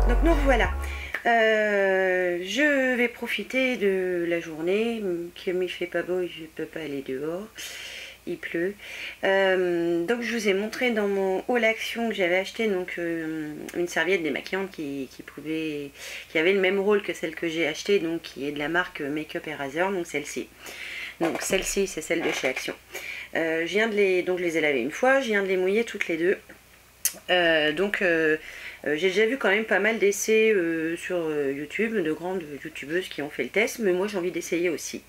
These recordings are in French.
Donc nous voilà. Je vais profiter de la journée, comme il fait pas beau et je peux pas aller dehors, il pleut. Donc je vous ai montré dans mon haul action que j'avais acheté donc une serviette démaquillante qui avait le même rôle que celle que j'ai achetée, donc qui est de la marque Make-up Eraser, donc celle-ci. Donc celle-ci c'est celle de chez Action. Donc je les ai lavées une fois, je viens de les mouiller toutes les deux. J'ai déjà vu quand même pas mal d'essais sur YouTube, de grandes youtubeuses qui ont fait le test, mais moi j'ai envie d'essayer aussi.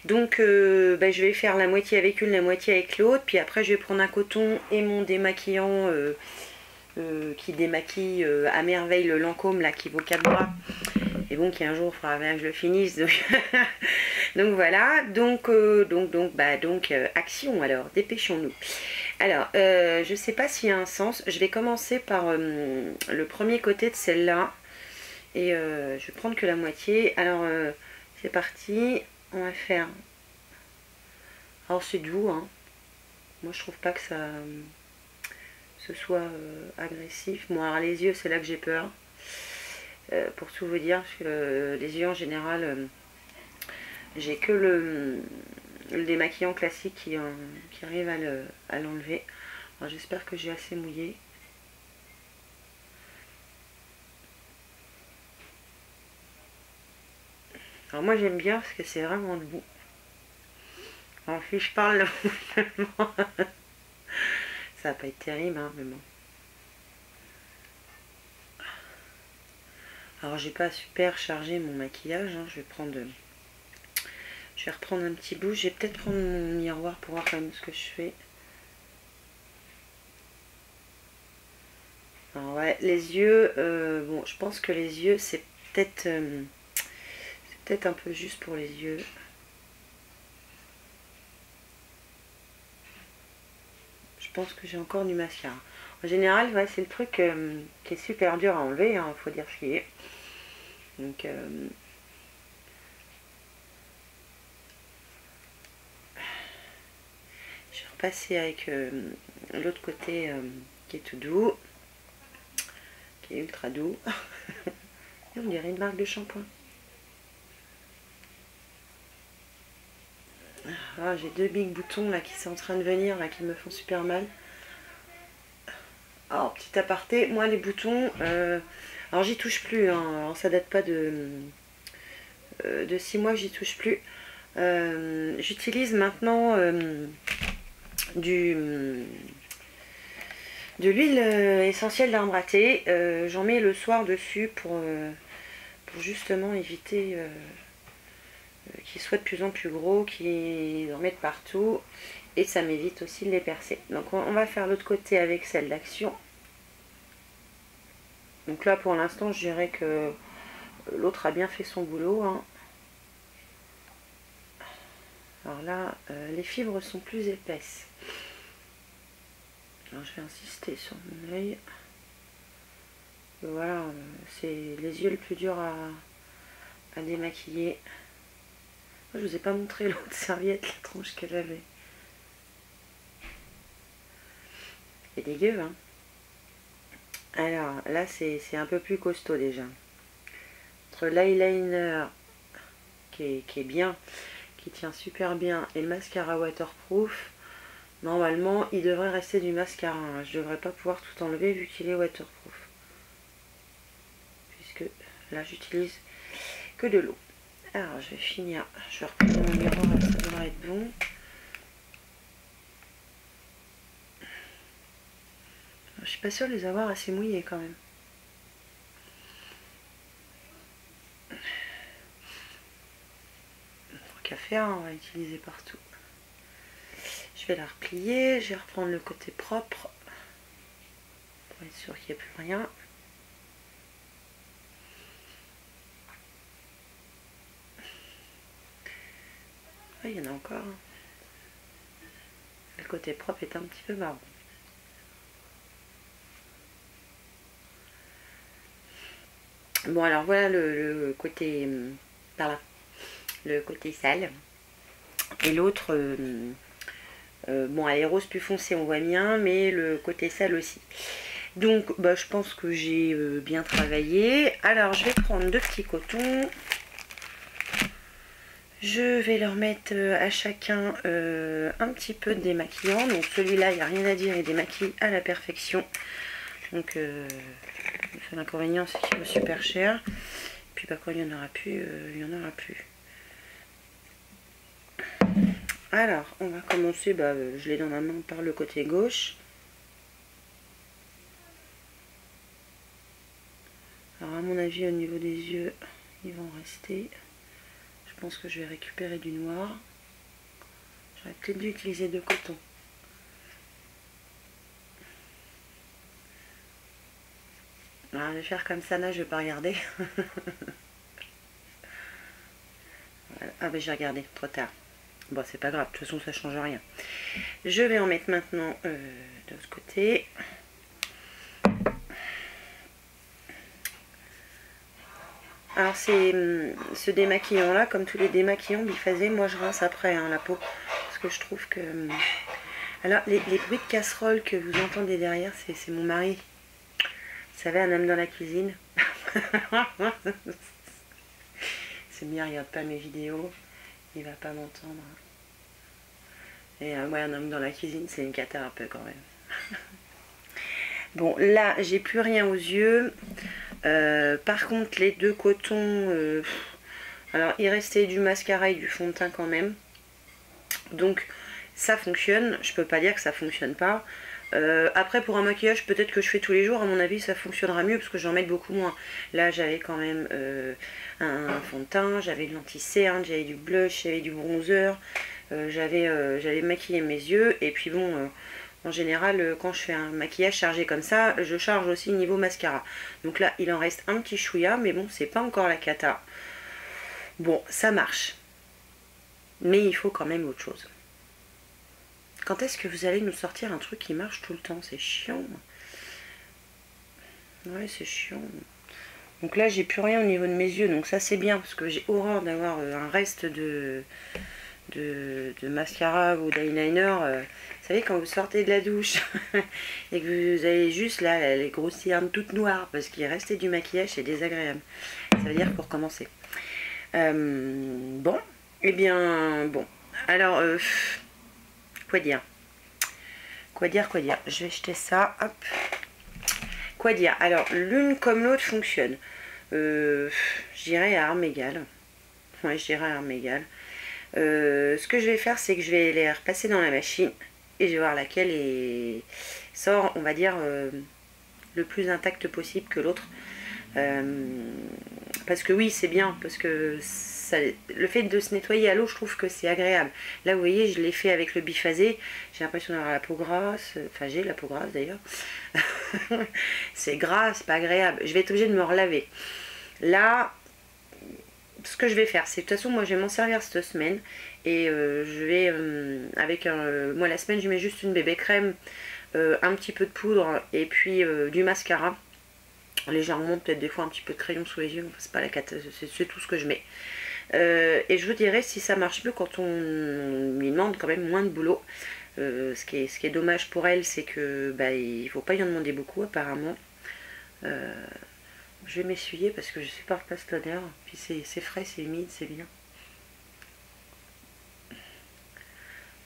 Donc je vais faire la moitié avec une, la moitié avec l'autre, puis après je vais prendre un coton et mon démaquillant qui démaquille à merveille le Lancôme là qui vaut 4 bras. Et bon, qu'un jour il faudra bien que je le finisse. Donc, donc voilà, action alors, dépêchons-nous. Alors, je sais pas s'il y a un sens. Je vais commencer par le premier côté de celle-là. Et je vais prendre que la moitié. Alors, c'est parti. On va faire... Alors, c'est doux, hein. Moi, je trouve pas que ça... ce soit agressif. Bon, alors les yeux, c'est là que j'ai peur. Pour tout vous dire, parce que les yeux en général, j'ai que le démaquillant classique qui arrive à l'enlever. Alors j'espère que j'ai assez mouillé. Alors moi j'aime bien parce que c'est vraiment doux. Alors si je parle ça va pas être terrible, hein, mais bon. Alors j'ai pas super chargé mon maquillage, hein. Je vais reprendre un petit bout. Je vais peut-être prendre mon miroir pour voir quand même ce que je fais. Alors ouais, les yeux, bon, je pense que les yeux, c'est peut-être un peu juste pour les yeux. Je pense que j'ai encore du mascara. En général, ouais, c'est le truc qui est super dur à enlever, hein, faut dire ce qui est. Donc, je vais repasser avec l'autre côté qui est tout doux, qui est ultra doux. On dirait une marque de shampoing. Ah, j'ai deux big boutons là qui sont en train de venir, là, qui me font super mal. Alors, petit aparté, moi les boutons, alors j'y touche plus, hein, alors ça date pas de 6 mois que j'y touche plus. J'utilise maintenant de l'huile essentielle d'arbre à thé. J'en mets le soir dessus pour justement éviter qu'ils soient de plus en plus gros, qu'ils en mettent partout. Et ça m'évite aussi de les percer. Donc on va faire l'autre côté avec celle d'Action. Donc là pour l'instant je dirais que l'autre a bien fait son boulot, hein. Alors là les fibres sont plus épaisses. Alors je vais insister sur mon œil. Voilà, c'est les yeux le plus dur à démaquiller. Je vous ai pas montré l'autre serviette, la tronche qu'elle avait. C'est dégueu, hein. Alors là c'est un peu plus costaud déjà. Entre l'eyeliner qui est bien, qui tient super bien, et le mascara waterproof, normalement il devrait rester du mascara, hein. Je devrais pas pouvoir tout enlever vu qu'il est waterproof. Puisque là j'utilise que de l'eau. Alors je vais finir, je vais reprendre mon miroir, ça devrait être bon. Je suis pas sûre de les avoir assez mouillés quand même. Tant qu'à faire, on va utiliser partout. Je vais la replier, je vais reprendre le côté propre pour être sûr qu'il n'y a plus rien. Ah, il y en a encore. Le côté propre est un petit peu marron. Bon alors voilà le côté par là, le côté sale. Et l'autre Bon, elle est rose plus foncée, on voit bien, mais le côté sale aussi. Donc, bah, je pense que j'ai bien travaillé. Alors, je vais prendre 2 petits cotons. Je vais leur mettre à chacun un petit peu de démaquillant. Donc, celui-là, il n'y a rien à dire, il démaquille à la perfection. Donc, l'inconvénient, c'est qu'il vaut super cher. Puis, bah, quand il n'y en aura plus, il n'y en aura plus. Alors, on va commencer, bah, je l'ai dans la main par le côté gauche. Alors, à mon avis, au niveau des yeux, ils vont rester. Je pense que je vais récupérer du noir. J'aurais peut-être dû utiliser 2 cotons. Alors, je vais faire comme ça, là, je vais pas regarder. Voilà. Ah, ben j'ai regardé, trop tard. Bon, c'est pas grave, de toute façon, ça change rien. Je vais en mettre maintenant de l'autre côté. Alors, c'est ce démaquillant là, comme tous les démaquillants biphasés, moi je rince après la peau. Parce que je trouve que... Alors, les bruits de casserole que vous entendez derrière, c'est mon mari. Vous savez, un homme dans la cuisine. C'est bien, il regarde pas mes vidéos. Il va pas m'entendre. Et ouais, un homme dans la cuisine, c'est une cata un peu quand même. Bon, là, j'ai plus rien aux yeux. Par contre, les 2 cotons... alors, il restait du mascara et du fond de teint quand même. Donc, ça fonctionne. Je peux pas dire que ça fonctionne pas. Après, pour un maquillage, peut-être que je fais tous les jours. À mon avis, ça fonctionnera mieux parce que j'en mets beaucoup moins. Là, j'avais quand même un fond de teint, j'avais de l'anti-cerne, j'avais du blush, j'avais du bronzer. J'avais maquillé mes yeux. Et puis bon... en général, quand je fais un maquillage chargé comme ça, je charge aussi niveau mascara. Donc là, il en reste un petit chouïa, mais bon, c'est pas encore la cata. Bon, ça marche. Mais il faut quand même autre chose. Quand est-ce que vous allez nous sortir un truc qui marche tout le temps? C'est chiant. Ouais, c'est chiant. Donc là, j'ai plus rien au niveau de mes yeux, donc ça c'est bien, parce que j'ai horreur d'avoir un reste de mascara ou d'eyeliner. Vous savez, quand vous sortez de la douche et que vous avez juste là les grosses cernes toutes noires parce qu'il restait du maquillage, c'est désagréable. Ça veut dire pour commencer. Bon, eh bien, bon. Alors, quoi dire? Quoi dire? Je vais jeter ça, hop. Quoi dire? Alors, l'une comme l'autre fonctionne. Je dirais à armes égales. Ouais, je dirais à armes égales. Ce que je vais faire, c'est que je vais les repasser dans la machine et je vais voir laquelle sort, on va dire, le plus intact possible que l'autre. Parce que oui, c'est bien, parce que le fait de se nettoyer à l'eau, je trouve que c'est agréable. Là, vous voyez, je l'ai fait avec le biphasé, j'ai l'impression d'avoir la peau grasse, enfin j'ai la peau grasse d'ailleurs. C'est gras, c'est pas agréable. Je vais être obligée de me relaver. Là, ce que je vais faire, c'est de toute façon, moi je vais m'en servir cette semaine et je vais avec moi la semaine je mets juste une bébé crème, un petit peu de poudre et puis du mascara légèrement, peut-être des fois un petit peu de crayon sous les yeux, enfin, c'est pas la cata, c'est tout ce que je mets. Et je vous dirai si ça marche mieux quand on lui demande quand même moins de boulot. Ce qui est dommage pour elle, c'est que bah, il faut pas y en demander beaucoup apparemment. Je vais m'essuyer parce que je supporte pas cette odeur. Puis c'est frais, c'est humide, c'est bien.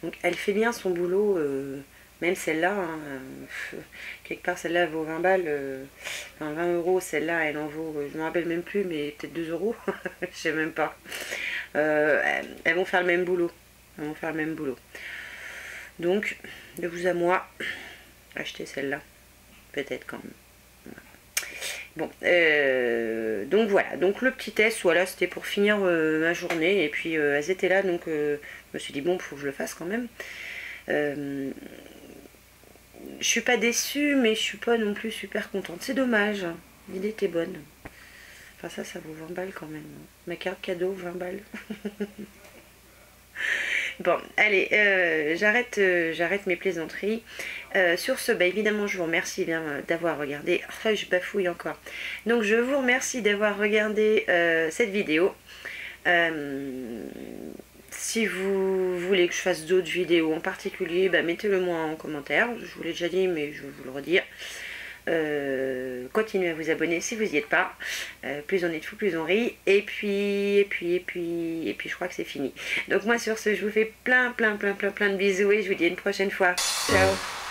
Donc elle fait bien son boulot, même celle-là. Hein, quelque part celle-là elle vaut 20 balles. Enfin 20 euros, celle-là elle en vaut, je me rappelle même plus, mais peut-être 2 euros. Je sais même pas. Elles vont faire le même boulot. Elles vont faire le même boulot. Donc, de vous à moi, achetez celle-là. Peut-être quand même. Bon, donc voilà, donc le petit test, voilà, c'était pour finir ma journée, et puis elles étaient là, donc je me suis dit, bon, il faut que je le fasse quand même. Je suis pas déçue, mais je suis pas non plus super contente, c'est dommage, l'idée était bonne. Enfin ça vaut 20 balles quand même, hein. Ma carte cadeau, 20 balles. Bon, allez, j'arrête mes plaisanteries. Sur ce, bah, évidemment, je vous remercie bien d'avoir regardé. Enfin, je bafouille encore. Donc, je vous remercie d'avoir regardé cette vidéo. Si vous voulez que je fasse d'autres vidéos en particulier, bah, mettez-le moi en commentaire. Je vous l'ai déjà dit, mais je vais vous le redire. Continuez à vous abonner si vous n'y êtes pas. Plus on est de fous, plus on rit. Et puis je crois que c'est fini. Donc moi sur ce, je vous fais plein de bisous et je vous dis à une prochaine fois. Ciao.